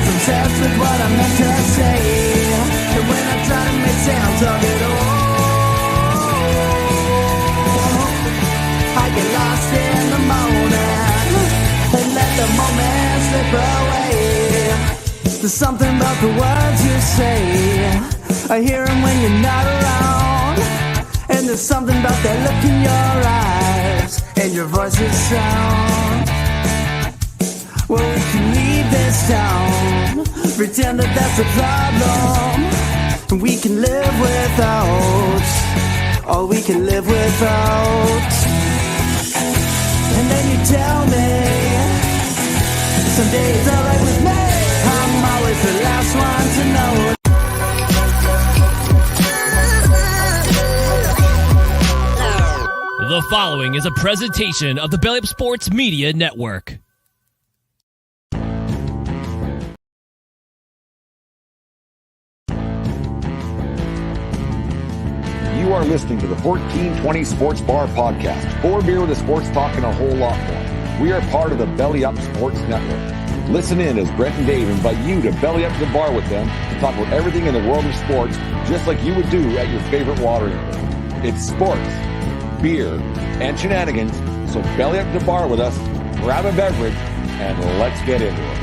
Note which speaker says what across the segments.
Speaker 1: obsessed with what I meant to say. And when I try to make sense of it all, I get lost in the moment and let the moment slip away. There's something about the words you say, I hear them when you're not around. And there's something about that look in your eyes and your voice's sound. Well, we can leave this town, pretend that that's a problem, and we can live without all we can live without. And then you tell me someday it's alright with me. I'm always the last one to know.
Speaker 2: The following is a presentation of the Belly Up Sports Media Network.
Speaker 3: You are listening to the 1420 Sports Bar Podcast. 4 beer with a sports talk and a whole lot more. We are part of the Belly Up Sports Network. Listen in as Brent and Dave invite you to belly up to the bar with them to talk about everything in the world of sports, just like you would do at your favorite watering hole. It's sports, beer, and shenanigans. So belly up to the bar with us, grab a beverage, and let's get into it.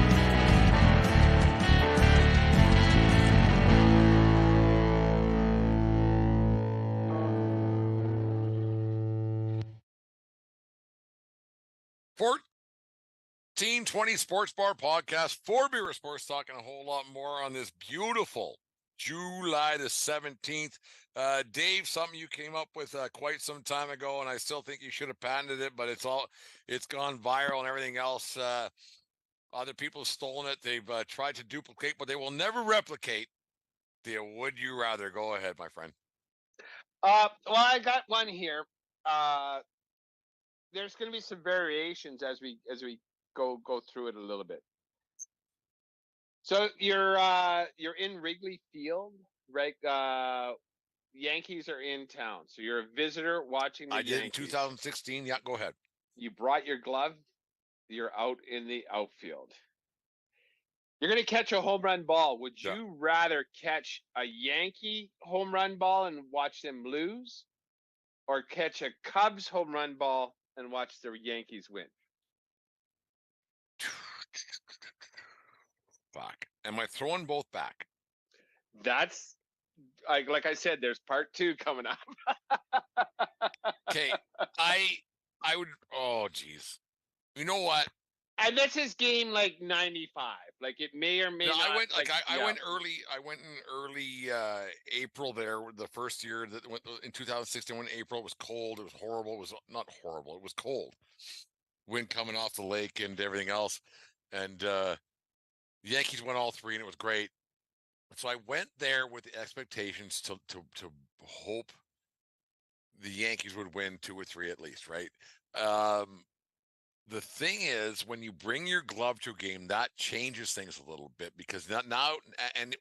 Speaker 4: Teen20 Sports Bar Podcast, 4 beer with sports talk and a whole lot more on this beautiful July the 17th. Dave, something you came up with quite some time ago, and I still think you should have patented it, but it's gone viral and everything else. Other people have stolen it. They've tried to duplicate, but they will never replicate the would you rather. Go ahead, my friend.
Speaker 5: Well, I got one here. There's going to be some variations as we go through it a little bit. So you're in Wrigley Field, right? Yankees are in town, so you're a visitor watching the Yankees.
Speaker 4: I did in 2016. Yeah, go ahead.
Speaker 5: You brought your glove. You're out in the outfield. You're going to catch a home run ball. Would you rather catch a Yankee home run ball and watch them lose, or catch a Cubs home run ball and watch the Yankees win?
Speaker 4: Fuck. Am I throwing both back?
Speaker 5: That's like I said, there's part 2 coming up.
Speaker 4: Okay. I would, oh geez. You know what?
Speaker 5: And this is game like 95. Like it may or may not.
Speaker 4: I went in early April there. The first year that went in 2016 when April, it was cold. It was horrible. It was not horrible. It was cold. Wind coming off the lake and everything else. And the Yankees won all 3 and it was great. So I went there with the expectations to hope the Yankees would win 2 or 3 at least, right? The thing is, when you bring your glove to a game, that changes things a little bit because now and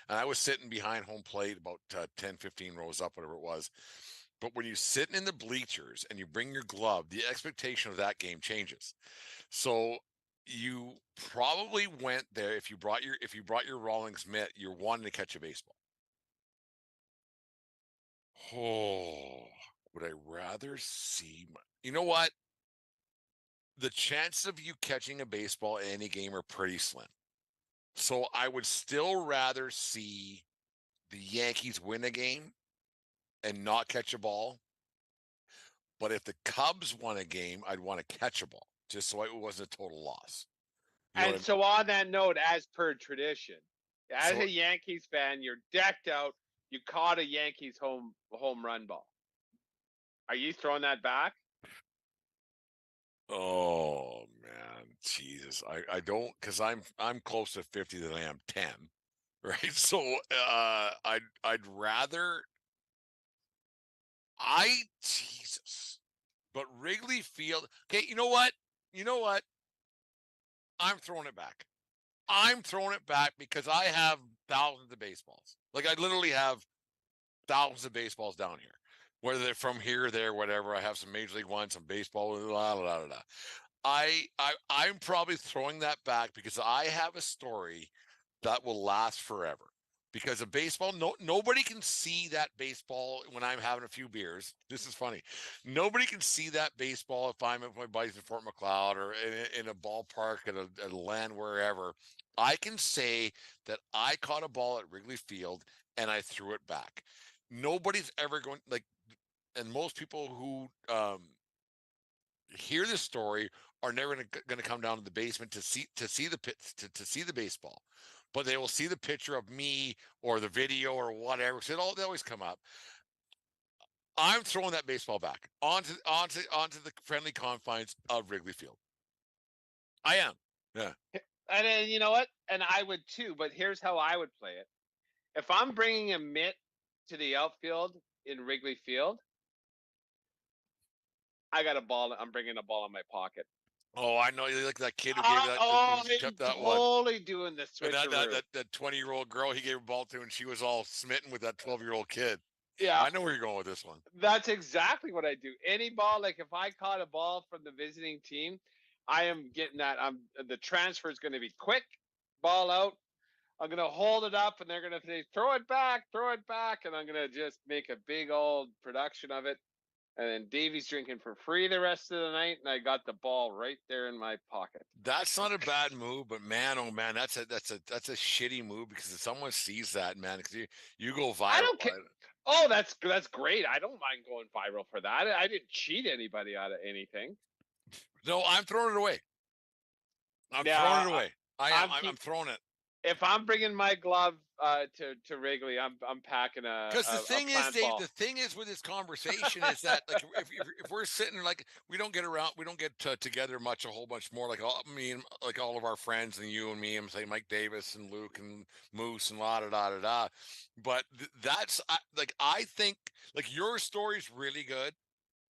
Speaker 4: I was sitting behind home plate about 10, 15 rows up, whatever it was. But when you're sitting in the bleachers and you bring your glove, the expectation of that game changes. So you probably went there if you brought your Rawlings mitt, you're wanting to catch a baseball. Oh, would I rather see? You know what? The chances of you catching a baseball in any game are pretty slim. So I would still rather see the Yankees win a game and not catch a ball. But if the Cubs won a game, I'd want to catch a ball just so it wasn't a total loss.
Speaker 5: And so on that note, as per tradition, as a Yankees fan, you're decked out. You caught a Yankees home run ball. Are you throwing that back?
Speaker 4: Oh man, Jesus! I don't, because I'm closer to 50 than I am 10, right? So I'd rather Jesus, but Wrigley Field. Okay, you know what? I'm throwing it back. I'm throwing it back because I have thousands of baseballs. Like I literally have thousands of baseballs down here. Whether they're from here, there, whatever. I have some Major League ones, some baseball, la la la la. I'm probably throwing that back because I have a story that will last forever. Because of baseball, nobody can see that baseball when I'm having a few beers. This is funny. Nobody can see that baseball if I'm with my buddies in Fort McLeod or in a ballpark at a land wherever. I can say that I caught a ball at Wrigley Field and I threw it back. Nobody's ever going like, and most people who hear this story are never going to come down to the basement to see the pit to see the baseball, but they will see the picture of me or the video or whatever. So they always come up. I'm throwing that baseball back onto the friendly confines of Wrigley Field. I am. Yeah.
Speaker 5: And then you know what? And I would too. But here's how I would play it. If I'm bringing a mitt to the outfield in Wrigley Field, I got a ball. I'm bringing a ball in my pocket.
Speaker 4: Oh, I know. You like that kid who gave that.
Speaker 5: I'm
Speaker 4: Kept that one.
Speaker 5: totally doing the
Speaker 4: And
Speaker 5: switcheroo.
Speaker 4: that 20-year-old girl he gave a ball to, and she was all smitten with that 12-year-old kid.
Speaker 5: Yeah,
Speaker 4: I know where you're going with this one.
Speaker 5: that's exactly what I do. Any ball, like if I caught a ball from the visiting team, I am getting that. The transfer is going to be quick, ball out. I'm going to hold it up, and they're going to say, throw it back, and I'm going to just make a big old production of it. And then Davey's drinking for free the rest of the night, and I got the ball right there in my pocket.
Speaker 4: That's not a bad move, but man, oh man, that's a shitty move because if someone sees that, man, because you go viral.
Speaker 5: I don't care. Oh, that's great. I don't mind going viral for that. I didn't cheat anybody out of anything.
Speaker 4: No, I'm throwing it away. I'm throwing it.
Speaker 5: If I'm bringing my glove to Wrigley, I'm packing a.
Speaker 4: Because the thing is, Dave,
Speaker 5: ball.
Speaker 4: the thing is with this conversation is that like if we're sitting like we don't get together much, a whole bunch more like all of our friends and you and me and say Mike Davis and Luke and Moose and la. But that's like I think like your story's really good,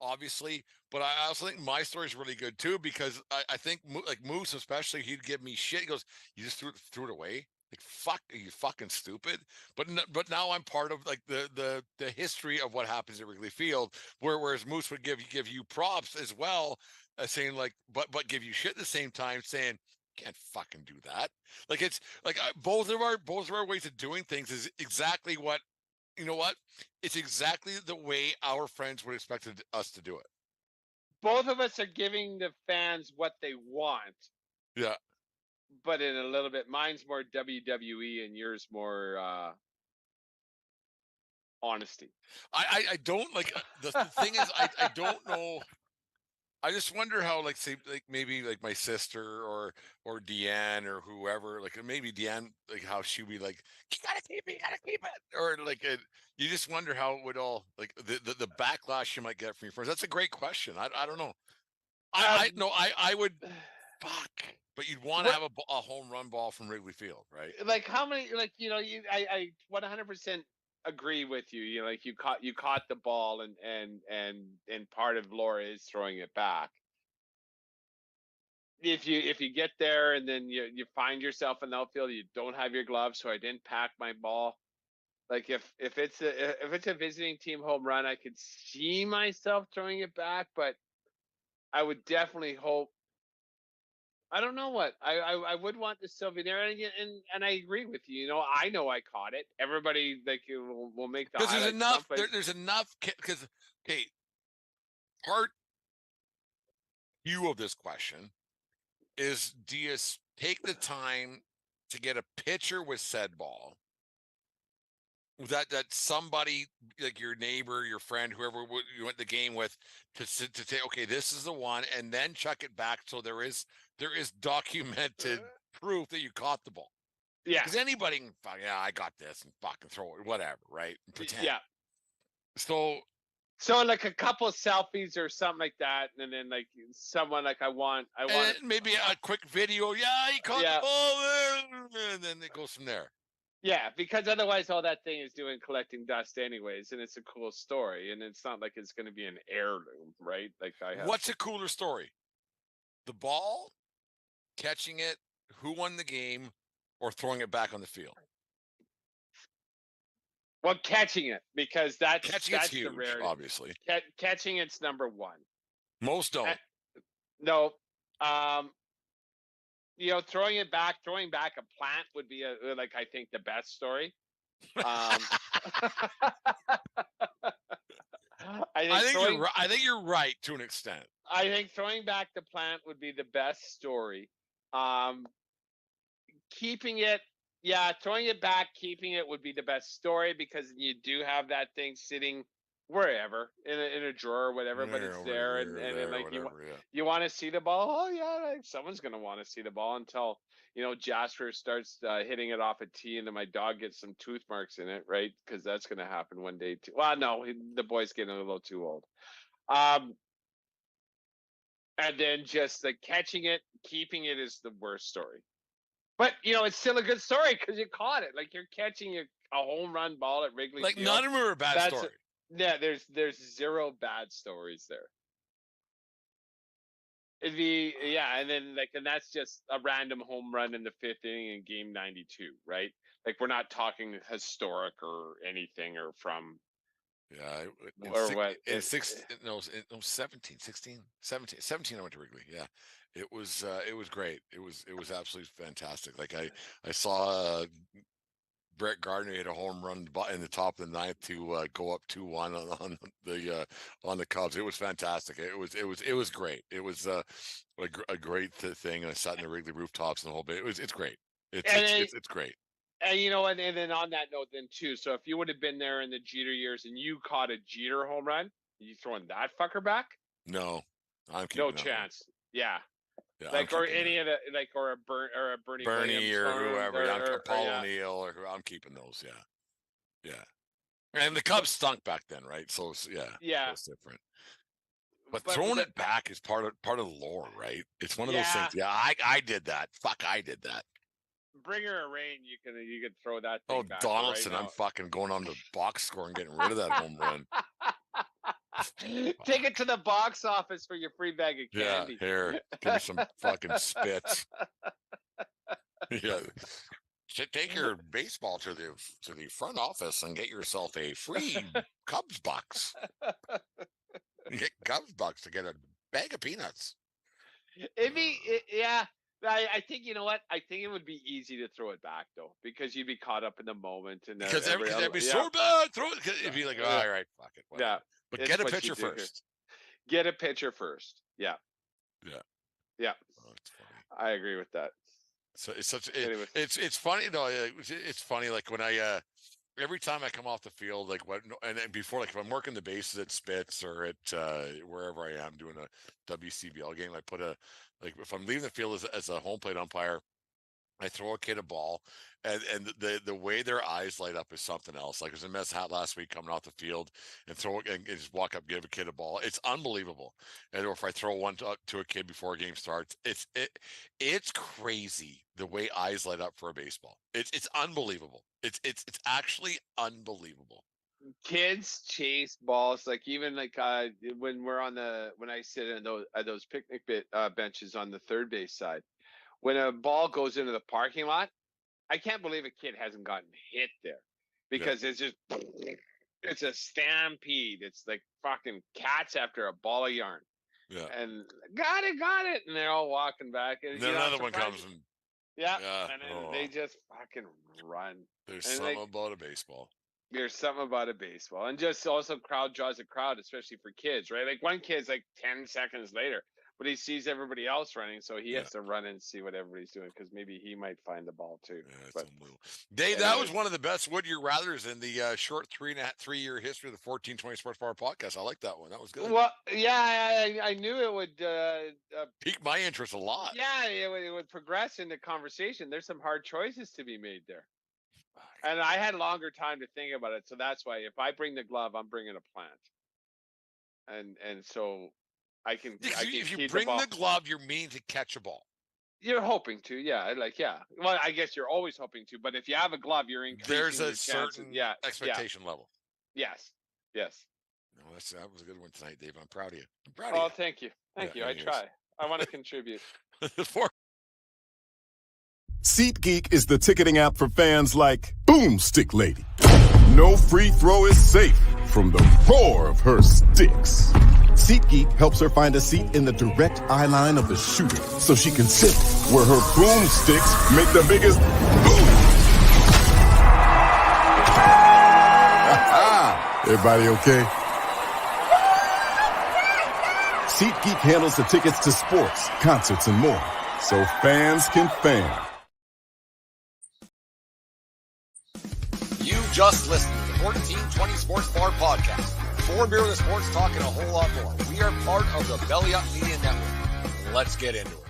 Speaker 4: obviously, but I also think my story is really good too because I think like Moose especially, he'd give me shit. He goes, "You just threw it away? Like fuck, are you fucking stupid?" But now I'm part of like the history of what happens at Wrigley Field, whereas Moose would give you props as well, saying like, but give you shit at the same time, saying. Can't fucking do that. Like it's like both of our ways of doing things is exactly what you know what? It's exactly the way our friends would expect us to do it.
Speaker 5: Both of us are giving the fans what they want.
Speaker 4: Yeah.
Speaker 5: But in a little bit, mine's more WWE and yours more honesty.
Speaker 4: I don't like the thing is I don't know. I just wonder how like say like maybe like my sister or Deanne or whoever like maybe Deanne like how she'd be like you gotta keep it or like you just wonder how it would all like the backlash you might get from your friends. That's a great question. I don't know. I would fuck, but you'd want to have a home run ball from Wrigley Field, right?
Speaker 5: Like how many like I 100% agree with you. You know, like you caught the ball and part of Laura is throwing it back. If you get there and then you find yourself in the outfield, you don't have your gloves, so I didn't pack my ball. Like if it's a visiting team home run, I could see myself throwing it back, but I would definitely hope. I don't know what I would want the souvenir, and I agree with you. You know I caught it. Everybody like will make the
Speaker 4: because there's enough.
Speaker 5: There's
Speaker 4: enough because okay, part view of this question is: do you take the time to get a picture with said ball? That somebody like your neighbor, your friend, whoever you went the game with, to say, okay, this is the one, and then chuck it back so there is documented proof that you caught the ball.
Speaker 5: Yeah,
Speaker 4: because anybody can I got this and fucking throw it, whatever, right? And pretend.
Speaker 5: Yeah.
Speaker 4: So
Speaker 5: like a couple of selfies or something like that, and then like someone like I want
Speaker 4: maybe a quick video. Yeah, he caught the ball, and then it goes from there.
Speaker 5: Yeah, because otherwise all that thing is collecting dust anyways, and it's a cool story, and it's not like it's going to be an heirloom, right? Like
Speaker 4: What's a cooler story? The ball, catching it, who won the game, or throwing it back on the field?
Speaker 5: Well, catching it, because that's
Speaker 4: huge,
Speaker 5: the rarity.
Speaker 4: Obviously.
Speaker 5: Catching it's number one.
Speaker 4: Most don't.
Speaker 5: No, Throwing back a plant would be I think the best story. I
Speaker 4: think you're right to an extent.
Speaker 5: I think throwing back the plant would be the best story. Keeping it, throwing it back, keeping it would be the best story because you do have that thing sitting wherever in a drawer or whatever, but it's there, and you want to see the ball. Oh yeah, someone's gonna want to see the ball until Jasper starts hitting it off a tee, and then my dog gets some tooth marks in it, right? Because that's gonna happen one day too. Well, no, the boy's getting a little too old. And then just catching it, keeping it is the worst story. But it's still a good story because you caught it. You're catching a home run ball at Wrigley Field.
Speaker 4: None of them are a bad story.
Speaker 5: There's zero bad stories there. It'd be and then and that's just a random home run in the 5th inning in game 92, right? We're not talking historic or anything or from.
Speaker 4: Yeah,
Speaker 5: or what?
Speaker 4: 17 I went to Wrigley. Yeah, it was great. It was absolutely fantastic. I saw Brett Gardner hit a home run in the top of the 9th to go up 2-1 on the Cubs. It was fantastic. It was great. It was a great thing. And I sat in the Wrigley rooftops and the whole bit. It's great. It's great.
Speaker 5: And and then on that note, then too. So if you would have been there in the Jeter years and you caught a Jeter home run, are you throwing that fucker back?
Speaker 4: No, I'm keeping
Speaker 5: no chance. Yeah.
Speaker 4: Or
Speaker 5: any of the or a Bernie
Speaker 4: or whoever, or Paul O'Neill, or I'm keeping those. Yeah. And the Cubs stunk back then, right? So it's different. But throwing it back is part of the lore, right? It's one of those things. Yeah, I did that. Fuck, I did that.
Speaker 5: Bring her a rain, you could throw that thing back.
Speaker 4: Donaldson, right, I'm fucking going on the box score and getting rid of that home run.
Speaker 5: Take it to the box office for your free bag of candy.
Speaker 4: Yeah, here, give me some fucking spits. Yeah, take your baseball to the front office and get yourself a free Cubs box. Get Cubs box to get a bag of peanuts.
Speaker 5: I think I think it would be easy to throw it back though, because you'd be caught up in the moment, and
Speaker 4: because everything be so bad. Throw it. It'd be all right, fuck it. Whatever. Yeah, but get a pitcher first.
Speaker 5: Get a pitcher first. Yeah.
Speaker 4: Oh,
Speaker 5: I agree with that.
Speaker 4: So it's funny though. It's funny when I every time I come off the field, and before, if I'm working the bases at Spitz or at wherever I am doing a WCBL game, I put if I'm leaving the field as a home plate umpire, I throw a kid a ball, and the way their eyes light up is something else. I was in Mets hat last week coming off the field and just walk up, give a kid a ball. It's unbelievable. And or if I throw one to a kid before a game starts, it's crazy the way eyes light up for a baseball. It's unbelievable. It's actually unbelievable.
Speaker 5: Kids chase balls even when I sit in those picnic benches on the third base side. When a ball goes into the parking lot, I can't believe a kid hasn't gotten hit there, because it's a stampede. It's like fucking cats after a ball of yarn.
Speaker 4: Yeah.
Speaker 5: And got it, and they're all walking back. And
Speaker 4: then another one comes and
Speaker 5: and then they just fucking run.
Speaker 4: There's something about a baseball.
Speaker 5: There's something about a baseball, and just also crowd draws a crowd, especially for kids, right? One kid's 10 seconds later, but he sees everybody else running, so he has to run and see what everybody's doing, because maybe he might find the ball too.
Speaker 4: Yeah, Dave, that was one of the best Would You Rathers in the short 3-year history of the 1420 Sports Bar podcast. I like that one. That was good.
Speaker 5: Well, yeah, I knew it would
Speaker 4: pique my interest a lot.
Speaker 5: Yeah, it would progress into conversation. There's some hard choices to be made there. And I had longer time to think about it, so that's why if I bring the glove, I'm bringing a plant. And so I can.
Speaker 4: If you bring the glove, you're meaning to catch a ball.
Speaker 5: You're hoping to, yeah. Well, I guess you're always hoping to, but if you have a glove, you're increasing
Speaker 4: there's a
Speaker 5: certain
Speaker 4: expectation level.
Speaker 5: Yes.
Speaker 4: No, that was a good one tonight, Dave. I'm proud of you.
Speaker 5: Oh, thank you. Thank you. I try. I want to contribute.
Speaker 6: SeatGeek is the ticketing app for fans like Boomstick Lady. No free throw is safe from the roar of her sticks. SeatGeek helps her find a seat in the direct eye line of the shooter so she can sit where her boomsticks make the biggest boom. Everybody okay? SeatGeek handles the tickets to sports, concerts, and more, so fans can fan.
Speaker 3: You just listened to the 1420 Sports Bar Podcast. 4 beer with sports talk and a whole lot more. We are part of the Belly Up Media Network. Let's get into it.